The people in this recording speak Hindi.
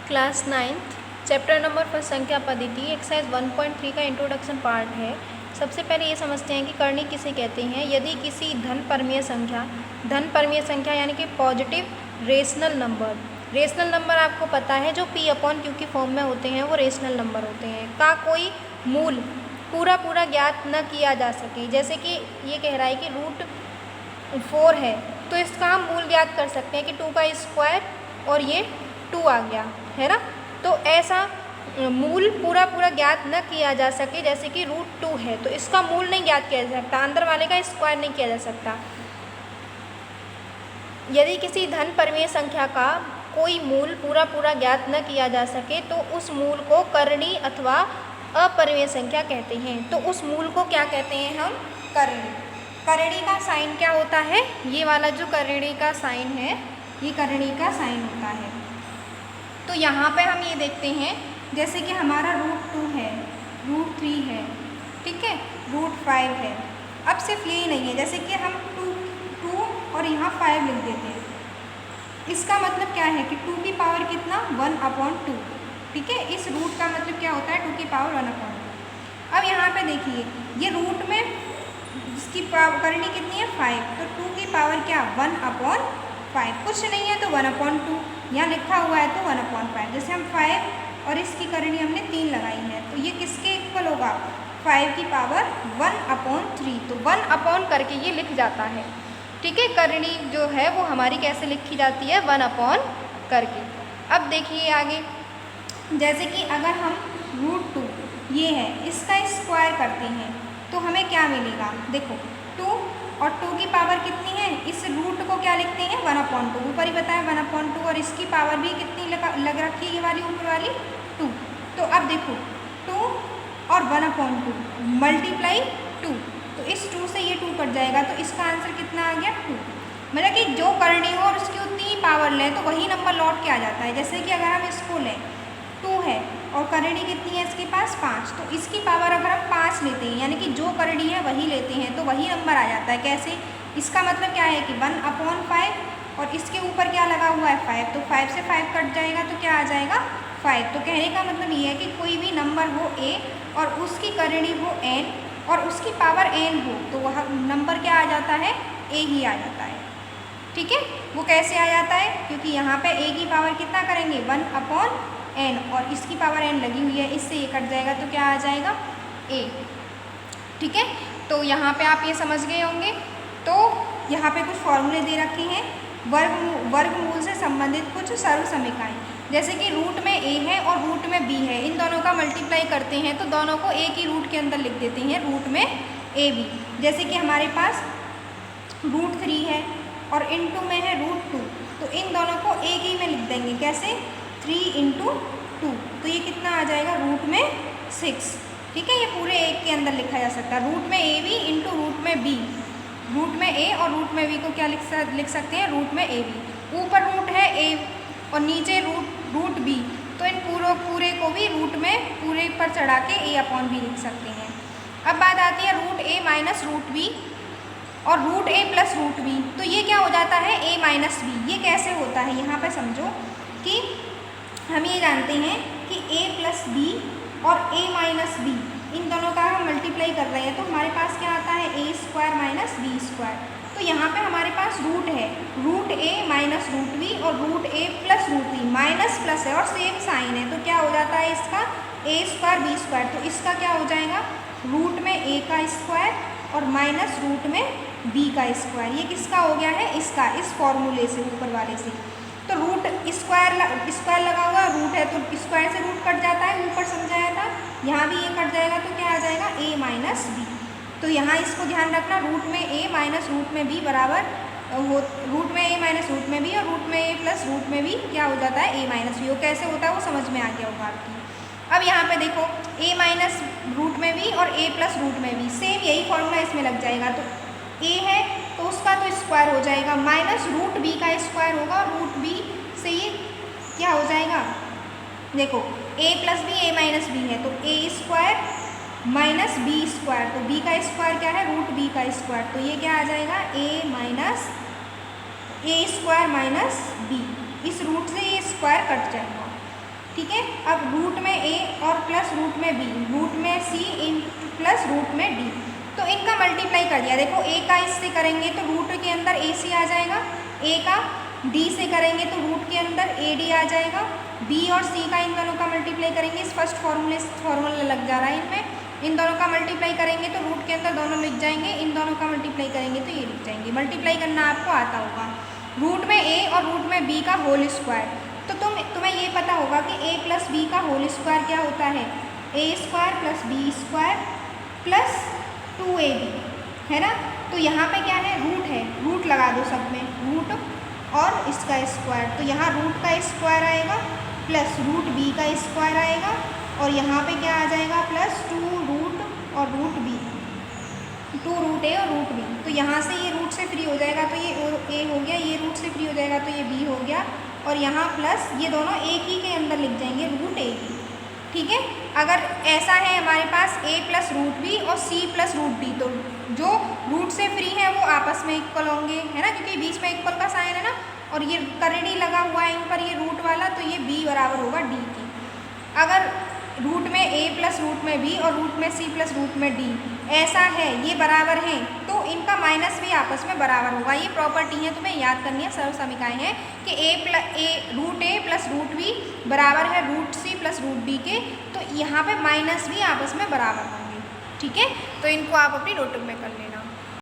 Class 9th chapter number first संख्या पद्धति एक्सरसाइज 1.3 का इंट्रोडक्शन पार्ट है। सबसे पहले ये समझते हैं कि करनी किसे कहते हैं। यदि किसी धन परमीय संख्या यानी कि पॉजिटिव रेशनल नंबर आपको पता है जो p/q की फॉर्म में होते हैं, वो रेशनल नंबर होते हैं, का कोई मूल पूरा ज्ञात न किया जा सके। जैसे कि ये कह रहा है कि √4 है तो इसका हम मूल ज्ञात कर सकते हैं कि 2 का स्क्वायर और ये 2 आ गया है ना। तो ऐसा मूल पूरा ज्ञात न किया जा सके, जैसे कि √2 है तो इसका मूल नहीं ज्ञात किया जा सकता, अंदर वाले का स्क्वायर नहीं किया जा सकता। यदि किसी धन परमीय संख्या का कोई मूल पूरा ज्ञात न किया जा सके तो उस मूल को करणी अथवा अपरिमेय संख्या कहते हैं। तो उस मूल को क्या कहते हैं हम? करणी। करणी का साइन क्या होता है? ये वाला जो करणी का साइन है, ये करणी का साइन होता है। तो यहाँ पे हम ये देखते हैं, जैसे कि हमारा √2 है, √3 है, ठीक है, √5 है। अब सिर्फ यही नहीं है, जैसे कि हम 2 और यहाँ 5 लिख देते हैं। इसका मतलब क्या है कि 2 की पावर कितना? 1/2, ठीक है। इस रूट का मतलब क्या होता है? 2 की पावर 1/2। अब यहाँ पे देखिए, ये रूट में इसकी करनी कितनी है? 5, तो 2 की पावर क्या? 1/5, कुछ नहीं है तो 1/2, यहाँ लिखा हुआ है तो 1/5। जैसे हम 5 और इसकी करनी हमने 3 लगाई है तो ये किसके इक्वल होगा? 5 की पावर 1/3, तो 1 करके ये लिख जाता है, ठीक है। करनी जो है वो हमारी कैसे लिखी जाती है? 1 करके। अब देखिए आगे, जैसे कि अगर हम √2 ये है इसका स्क्वायर करते हैं तो हमें क्या मिलेगा? देखो 2 और 2 की पावर कितनी है? इस रूट को क्या लिखते हैं? 1/2, ऊपर ही बताया 1/2, और इसकी पावर भी कितनी लग रखी है, ये वाली ऊपर वाली 2। तो अब देखो 2 और 1/2 मल्टीप्लाई 2, तो इस 2 से ये 2 कट जाएगा तो इसका आंसर कितना आ गया? 2। मतलब कि जो करनी हो और उसकी उतनी ही पावर लें तो वही नंबर लौट के आ जाता है। जैसे कि अगर हम इसको लें, 2 है और करनी कितनी है इसके पास? 5, तो इसकी पावर अगर हम 5 लेते हैं, यानी कि जो करनी है वही लेते हैं, तो वही नंबर आ जाता है। कैसे? इसका मतलब क्या है कि 1/5 और इसके ऊपर क्या लगा हुआ है? 5, तो 5 से 5 कट जाएगा तो क्या आ जाएगा? 5। तो कहने का मतलब ये है कि कोई भी नंबर हो a और उसकी करनी हो n और उसकी पावर n हो तो वह नंबर क्या आ जाता है? a ही आ जाता है, ठीक है। वो कैसे आ जाता है? क्योंकि यहाँ पे a की पावर कितना करेंगे? 1/n और इसकी पावर n लगी हुई है, इससे ये कट जाएगा तो क्या आ जाएगा? a, ठीक है। तो यहाँ पे आप ये समझ गए होंगे। तो यहाँ पे कुछ फॉर्मूले दे रखे हैं, वर्गमूल से संबंधित कुछ सर्वसमीकाएँ। जैसे कि रूट में a है और रूट में b है, इन दोनों का मल्टीप्लाई करते हैं तो दोनों को एक ही रूट के अंदर लिख देते हैं, रूट में ab। जैसे कि हमारे पास √3 है और इनटू में है √2, तो इन दोनों को एक ही में लिख देंगे। कैसे? 3 × 2, तो ये कितना आ जाएगा? रूट में 6, ठीक है। ये पूरे एक के अंदर लिखा जा सकता है, रूट में ab इंटू रूट में b। रूट में a और रूट में b को क्या लिख सकते हैं? रूट में ab। ऊपर रूट है a और नीचे रूट b, तो इन पूरे को भी रूट में पूरे पर चढ़ा के a/b लिख सकते हैं। अब बात आती है √a - √b और √a + √b, तो ये क्या हो जाता है? a - b। ये कैसे होता है? यहाँ पे समझो कि हम ये जानते हैं कि a + b और a - b इन दोनों का हम मल्टीप्लाई कर रहे हैं तो हमारे पास क्या आता है? a² - b²। तो यहाँ पे हमारे पास रूट है, √a - √b और √a + √b, माइनस प्लस है और सेम साइन है, तो क्या हो जाता है इसका? a² b²। तो इसका क्या हो जाएगा? रूट में a का स्क्वायर और माइनस रूट में b का स्क्वायर। ये किसका हो गया है? इसका, इस फॉर्मूले से, ऊपर वाले से। तो रूट स्क्वायर लगा हुआ रूट है तो स्क्वायर से रूट कट जाता है, ऊपर समझाया था। यहाँ भी ये कट जाएगा तो क्या आ जाएगा? a - b। तो यहाँ इसको ध्यान रखना, रूट में a - रूट में b बराबर रूट में a - रूट में b और रूट में a + रूट में b क्या हो जाता है? a - b। वो कैसे होता है वो समझ में आ गया होगा आपकी। अब यहाँ पे देखो a - रूट में b और a + रूट में b, सेम यही फॉर्मूला इसमें लग जाएगा। तो a है तो उसका तो स्क्वायर हो जाएगा, माइनस √b का स्क्वायर होगा, √b से ये क्या हो जाएगा? देखो a + b a - b है तो a² - b², तो b का स्क्वायर क्या है? √b का स्क्वायर, तो ये क्या आ जाएगा? a² - b। इस रूट से ये स्क्वायर कट जाएगा। ठीक है। अब रूट में ए और प्लस रूट में बी, रूट में सी इन प्लस रूट में डी, तो इनका मल्टीप्लाई कर दिया। देखो ए का इससे करेंगे तो रूट के अंदर ए सी आ जाएगा, ए का डी से करेंगे तो रूट के अंदर ए डी आ जाएगा, बी और सी का इन दोनों का मल्टीप्लाई करेंगे, इस फर्स्ट फॉर्मूला लग जा रहा है इनमें, इन दोनों का मल्टीप्लाई करेंगे तो रूट के अंदर दोनों लिख जाएंगे, इन दोनों का मल्टीप्लाई करेंगे तो ये लिख जाएंगे। मल्टीप्लाई करना आपको आता होगा। रूट में ए और रूट में बी का होल स्क्वायर, तो तुम्हें ये पता होगा कि a प्लस बी का होल स्क्वायर क्या होता है, A square plus B square plus 2ab, है ना। तो यहाँ पे क्या है, रूट है, रूट लगा दो सब में, रूट और इसका स्क्वायर, तो यहाँ रूट का स्क्वायर आएगा प्लस रूट बी का स्क्वायर आएगा, और यहाँ पे क्या आ जाएगा प्लस 2 रूट और रूट बी, 2 रूट ए और रूट बी। तो यहाँ से ये रूट से फ्री हो जाएगा तो ये ए हो गया, ये रूट से फ्री हो जाएगा तो ये बी हो गया, और यहाँ प्लस ये दोनों एक ही के अंदर लिख जाएंगे, रूट ए की। ठीक है। अगर ऐसा है हमारे पास a प्लस रूट बी और c प्लस रूट डी, तो जो रूट से फ्री है वो आपस में इक्वल होंगे, है ना, क्योंकि बीच में इक्वल का साइन है ना, और ये करड़ी लगा हुआ है इन पर, ये रूट वाला, तो ये b बराबर होगा d की। अगर रूट में a प्लस रूट में b और रूट में c प्लस रूट में d ऐसा है, ये बराबर हैं, तो इनका माइनस भी आपस में बराबर होगा। ये प्रॉपर्टी है, तुम्हें याद करनी है, सर्व समीकाएँ हैं कि root A plus root B बराबर है root C plus root D के, तो यहाँ पे माइनस भी आपस में बराबर होंगे। ठीक है, तो इनको आप अपनी नोटबुक में कर लेना।